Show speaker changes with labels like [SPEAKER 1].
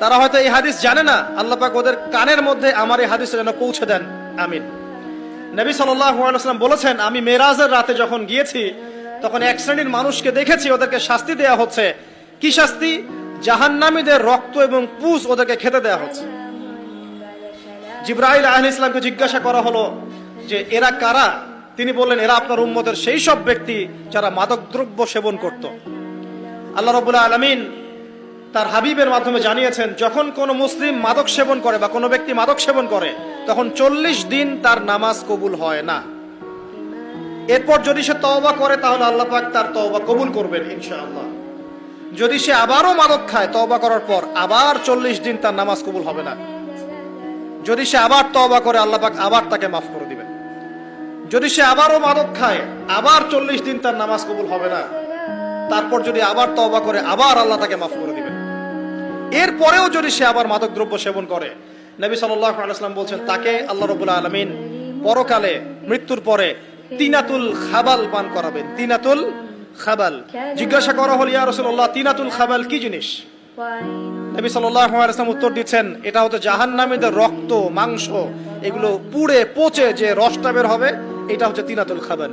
[SPEAKER 1] তারা হয়তো এই হাদিস জানে না, আল্লাহ পাক ওদের কানের মধ্যে আমার এই হাদিস যেন পৌঁছে দেন, আমিন। নবী সাল্লাল্লাহু আলাইহি ওয়াসাল্লাম বলেছেন, আমি মেরাজের রাতে যখন গিয়েছি তখন এক শ্রেণীর মানুষকে দেখেছি, ওদেরকে শাস্তি দেয়া হচ্ছে। কি শাস্তি? জাহান্নামীদের রক্ত এবং পুঁজ ওদেরকে খেতে দেয়া হচ্ছে। জিবরাইল আলাইহিস সালামকে জিজ্ঞাসা করা হলো যে এরা কারা? তিনি বললেন, এরা আপনার উম্মতের সেই সব ব্যক্তি যারা মাদকদ্রব্য সেবন করত। আল্লাহ রাব্বুল আলামিন তার হাবিবের মাধ্যমে জানিয়েছেন, যখন কোনো মুসলিম মাদক সেবন করে বা কোনো ব্যক্তি মাদক সেবন করে তখন 40 দিন তার নামাজ কবুল হয় না। এরপর যদি সে তওবা করে তাহলে আল্লাহ পাক তার তওবা কবুল করবেন ইনশাআল্লাহ। যদি সে আবারও মাদক খায় তওবা করার পর, আবার 40 দিন তার নামাজ কবুল হবে না। যদি সে আবার তওবা করে আল্লাহ পাক আবার তাকে মাফ করে দিবেন। যদি সে আবারও মাদক খায়, আবার 40 দিন তার নামাজ কবুল হবে না। তারপর যদি আবার তওবা করে, আবার আল্লাহ তাকে মাফ করে দিবেন। এরপরেও যদি সে আবার মাদক দ্রব্য সেবন করে, নবী সাল্লাল্লাহু আলাইহি ওয়াসাল্লাম বলছেন তাকে আল্লাহ রাব্বুল আলামিন পরকালে মৃত্যুর পরে তিনাতুল খাবাল পান করাবেন। তিনাতুল খাবাল। জিজ্ঞাসা করা হল, ইয়া রাসূলুল্লাহ, তিনাতুল খাবাল কি জিনিস? নবী সাল্লাল্লাহু আলাইহি ওয়াসাল্লাম উত্তর দিচ্ছেন, এটা হচ্ছে জাহান্নামীদের রক্ত, মাংস, এগুলো পুড়ে পচে যে রসটা বের হবে, এটা হচ্ছে তিনাতুল খাবাল।